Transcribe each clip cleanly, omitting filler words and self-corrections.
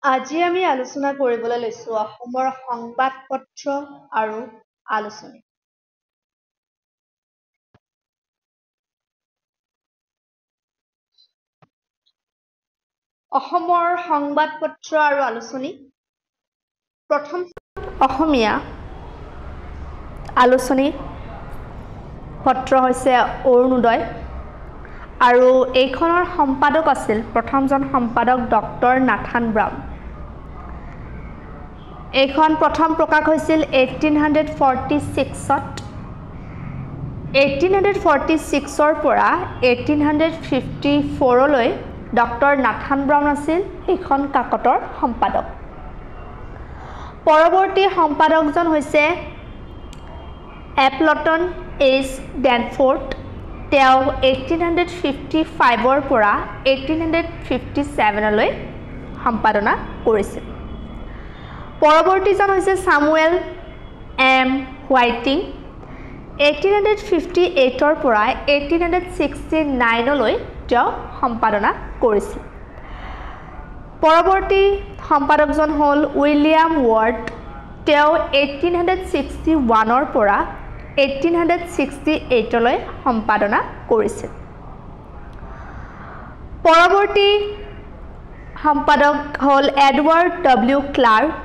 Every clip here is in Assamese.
আজি আমি আলোচনা কৰিবলৈ লৈছো অসমৰ সংবাদপত্ৰ আৰু আলোচনী। অসমৰ সংবাদপত্ৰ আৰু আলোচনী। প্ৰথম অসমীয়া আলোচনী পত্ৰ হৈছে অৰুণোদয় আৰু এইখনৰ সম্পাদক আছিল প্ৰথমজন সম্পাদক ডক্টৰ নাথান ব্ৰাউন। এইখন প্ৰথম প্ৰকাশ হৈছিল 1846ত। 1846ৰ পৰা 1854লৈ ডক্টৰ নাথান ব্ৰাউন আছিল এইখন কাকতৰ সম্পাদক। পৰৱৰ্তী সম্পাদকজন হৈছে এপলটন এইচ ডেনফোৰ্ড। তেওঁ 1855ৰ পৰা 1857লৈ সম্পাদনা কৰিছিল। পৰৱৰ্তীজন হৈছে সামুৱেল এম হোৱাইটিং। 1858ৰ পৰা 1869লৈ তেওঁ সম্পাদনা কৰিছিল। পৰৱৰ্তী সম্পাদকজন হ'ল উইলিয়াম ৱাৰ্ড। তেওঁ 1861ৰ পৰা 1868লৈ সম্পাদনা কৰিছিল। পৰৱৰ্তী সম্পাদক হ'ল এডৱাৰ্ড ডব্লিউ ক্লাৰ্ক।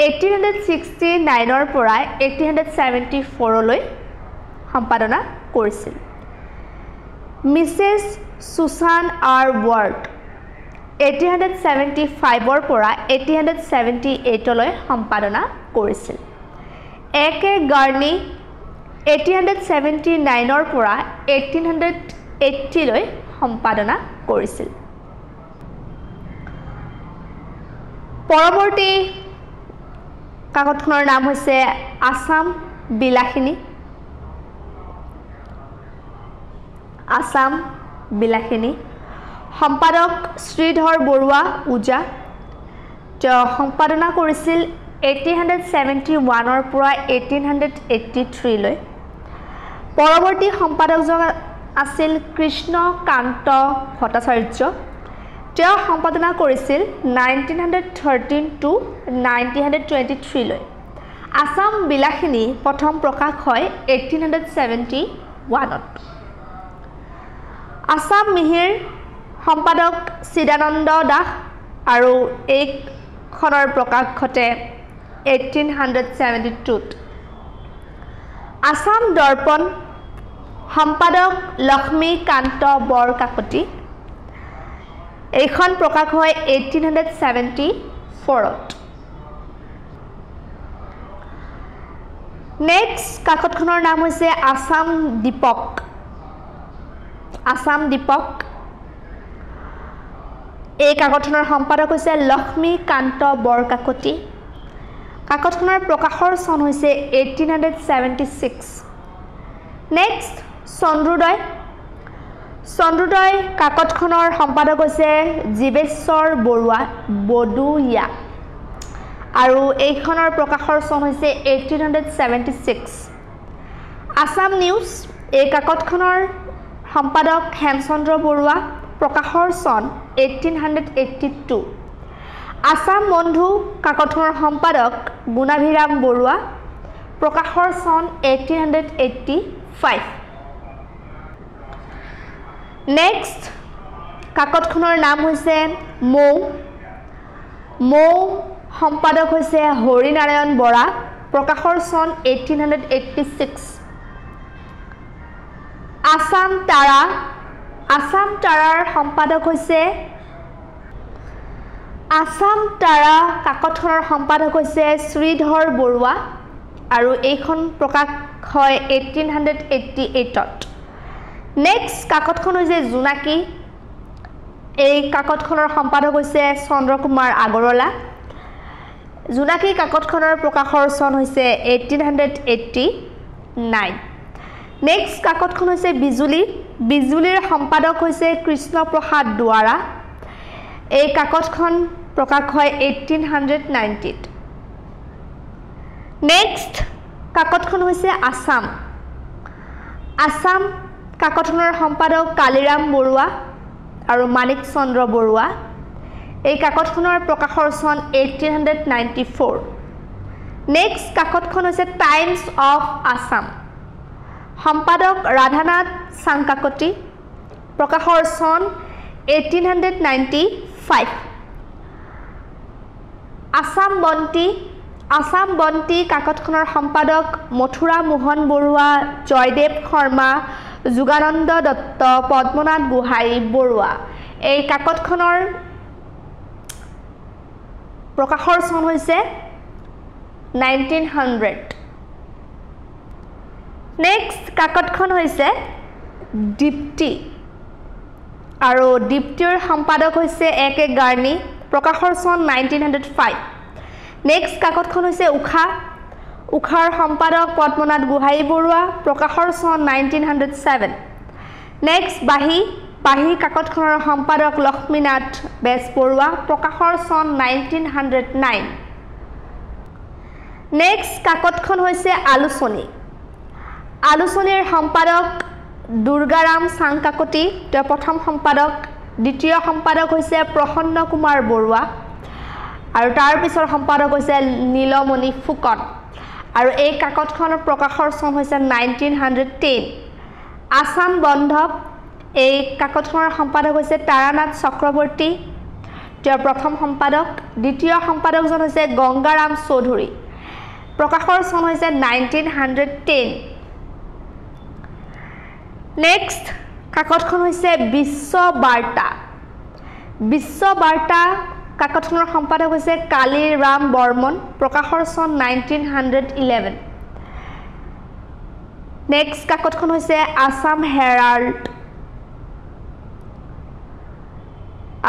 1869ৰ পৰা 1874লৈ সম্পাদনা কৰিছিল। মিছেছ সুসান আৰ ৱাৰ্ড 1875ৰ পৰা 1878লৈ সম্পাদনা কৰিছিল। এ কে গাৰ্নি 1879ৰ পৰা 1880লৈ সম্পাদনা কৰিছিল। পৰৱৰ্তী কাকতখনৰ নাম হৈছে আসাম বিলাসিনী। আসাম বিলাসিনী সম্পাদক শ্ৰীধৰ বৰুৱা ওজা। তেওঁ সম্পাদনা কৰিছিল 1871ৰ পৰা 1883লৈ। পৰৱৰ্তী সম্পাদকজন আছিল কৃষ্ণকান্ত ভট্টাচাৰ্য। তেওঁ সম্পাদনা কৰিছিল 1913 to 1923লৈ। আসাম বিলাসিনী প্ৰথম প্ৰকাশ হয় 1871ত। আসাম মিহিৰ সম্পাদক চিদানন্দ দাস আৰু এইখনৰ প্ৰকাশ ঘটে 1872ত। আসাম দৰ্পণ সম্পাদক লক্ষ্মীকান্ত বৰকাকতি। এইখন প্ৰকাশ হয় 1874ত। নেক্সট কাকতখনৰ নাম হৈছে আসাম দীপক। আসাম দীপক এই কাকতখনৰ সম্পাদক হৈছে লক্ষ্মীকান্ত বৰকাকতি। কাকতখনৰ প্ৰকাশৰ চন হৈছে 1876। নেক্সট চন্দ্ৰোদয়। চন্দ্ৰোদয় কাকতখনৰ সম্পাদক হৈছে জীৱেশ্বৰ বৰুৱা বড়োয়া আৰু এইখনৰ প্ৰকাশৰ চন হৈছে 1876। আসাম নিউজ এই কাকতখনৰ সম্পাদক হেমচন্দ্ৰ বৰুৱা। প্ৰকাশৰ চন 1882। আসাম বন্ধু কাকতখনৰ সম্পাদক গুণাভিৰাম বৰুৱা। প্ৰকাশৰ চন 1885। নেক্সট কাকতখনৰ নাম হৈছে মৌ। মৌ সম্পাদক হৈছে হৰিনাৰায়ণ বৰা। প্ৰকাশৰ চন 1886। আসাম তাৰা। আসাম তাৰাৰ সম্পাদক হৈছে আসাম তাৰা কাকতখনৰ সম্পাদক হৈছে শ্ৰীধৰ বৰুৱা আৰু এইখন প্ৰকাশ হয় 1888ত। নেক্সট কাকতখন হৈছে জোনাকী। এই কাকতখনৰ সম্পাদক হৈছে চন্দ্ৰকুমাৰ আগৰৱালা। জোনাকী কাকতখনৰ প্ৰকাশৰ চন হৈছে 1889। নেক্সট কাকতখন হৈছে বিজুলী। বিজুলীৰ সম্পাদক হৈছে কৃষ্ণপ্ৰসাদ দুৱাৰা। এই কাকতখন প্ৰকাশ হয় 1890ত। নেক্সট কাকতখন হৈছে আসাম। আসাম কাকতখনৰ সম্পাদক কালিৰাম বৰুৱা আৰু মানিক চন্দ্ৰ বৰুৱা। এই কাকতখনৰ প্ৰকাশৰ চন 1894 নেক্সট কাকতখন হৈছে টাইমছ অফ আসাম সম্পাদক ৰাধানাথ সাংকাকতি প্ৰকাশৰ চন 1895 আসাম বন্তি কাকতখনৰ সম্পাদক মথুৰা মোহন বৰুৱা জয়দেৱ শৰ্মা যোগানন্দ দত্ত পদ্মনাথ গোহাঁই বৰুৱা এই কাকতখনৰ প্ৰকাশৰ চন হৈছে 1900 নেক্সট কাকতখন হৈছে দীপ্তি আৰু দীপ্তিৰ সম্পাদক হৈছে একে গাৰ্নি প্ৰকাশৰ চন 1905 নেক্সট কাকতখন হৈছে উখাৰ সম্পাদক পদ্মনাথ গোহাঁই বৰুৱা প্ৰকাশৰ চন 1907 নেক্সট বাঁহী কাকতখনৰ সম্পাদক লক্ষ্মীনাথ বেজবৰুৱা প্ৰকাশৰ চন 1909 নেক্সট কাকতখন হৈছে আলোচনীৰ সম্পাদক দুৰ্গাৰাম সাংকাকতি তেওঁ প্ৰথম সম্পাদক দ্বিতীয় সম্পাদক হৈছে প্ৰসন্ন কুমাৰ বৰুৱা আৰু তাৰ পিছৰ সম্পাদক হৈছে নীলমণি ফুকন আৰু এই কাকতখনৰ প্ৰকাশৰ চন হৈছে 1910 আসাম বন্ধৱ এই কাকতখনৰ সম্পাদক হৈছে তাৰানাথ চক্ৰৱৰ্তী তেওঁ প্ৰথম সম্পাদক দ্বিতীয় সম্পাদকজন হৈছে গংগাৰাম চৌধুৰী প্ৰকাশৰ চন হৈছে 1910 নেক্সট কাকতখন হৈছে বিশ্ব বাৰ্তা কাকতখনৰ সম্পাদক হৈছে কালী ৰাম বৰ্মন প্ৰকাশৰ চন 1911 নেক্সট কাকতখন হৈছে আসাম হেৰাল্ড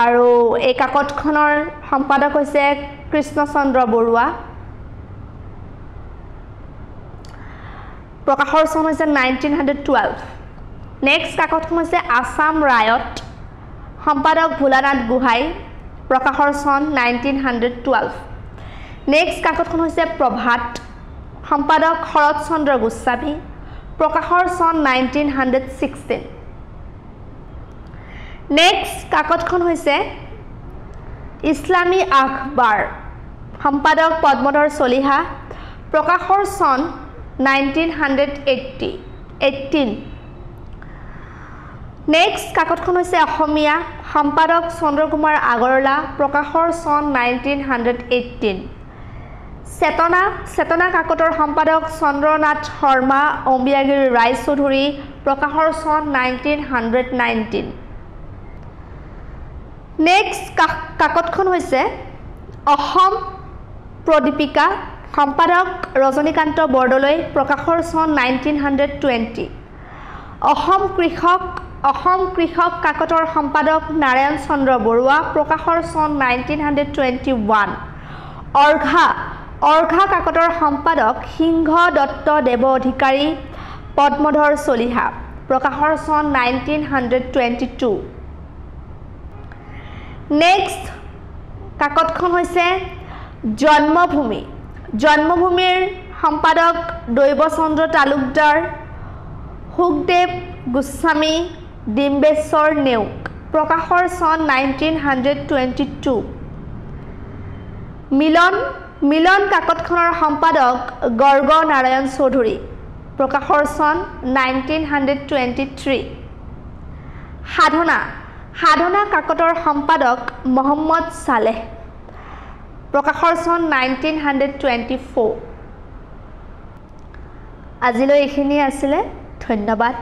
আৰু এই কাকতখনৰ সম্পাদক হৈছে কৃষ্ণচন্দ্ৰ বৰুৱা প্ৰকাশৰ চন হৈছে 1912 নেক্সট কাকতখন হৈছে আসাম ৰায়ত সম্পাদক ভোলানাথ গোহাঁই প্ৰকাশৰ চন 1912 নেক্সট কাকতখন হৈছে প্ৰভাত সম্পাদক শৰৎ চন্দ্ৰ গোস্বামী প্ৰকাশৰ চন 1916 নেক্সট কাকতখন হৈছে ইছলামী আখবাৰ সম্পাদক পদ্মধৰ চলিহা প্ৰকাশৰ চন 1918 নেক্সট কাকতখন হৈছে অসমীয়া সম্পাদক চন্দ্ৰকুমাৰ আগৰৱালা প্ৰকাশৰ চন 1918 চেতনা কাকতৰ সম্পাদক চন্দ্ৰনাথ শৰ্মা অম্বিয়াগিৰি ৰায়চৌধুৰী প্ৰকাশৰ চন 1919 নেক্সট কাকতখন হৈছে অসম প্ৰদীপিকা সম্পাদক ৰজনীকান্ত বৰদলৈ প্ৰকাশৰ চন 1920 অসম কৃষক কাকতৰ সম্পাদক নাৰায়ণ চন্দ্ৰ বৰুৱা প্ৰকাশৰ চন 1921 অৰ্ঘা কাকতৰ সম্পাদক সিংহ দত্ত দেৱ অধিকাৰী পদ্মধৰ চলিহা প্ৰকাশৰ চন 1922 নেক্সট কাকতখন হৈছে জন্মভূমিৰ সম্পাদক দৈৱচন্দ্ৰ তালুকদাৰ সুখদেৱ গোস্বামী ডিম্বেশ্বৰ নেওগ প্ৰকাশৰ চন 1922 মিলন কাকতখনৰ সম্পাদক গৰ্গ নাৰায়ণ চৌধুৰী প্ৰকাশৰ চন 1923 সাধনা কাকতৰ সম্পাদক মহম্মদ সালেহ প্ৰকাশৰ চন 1924 আজিলৈ এইখিনি আছিলে ধন্যবাদ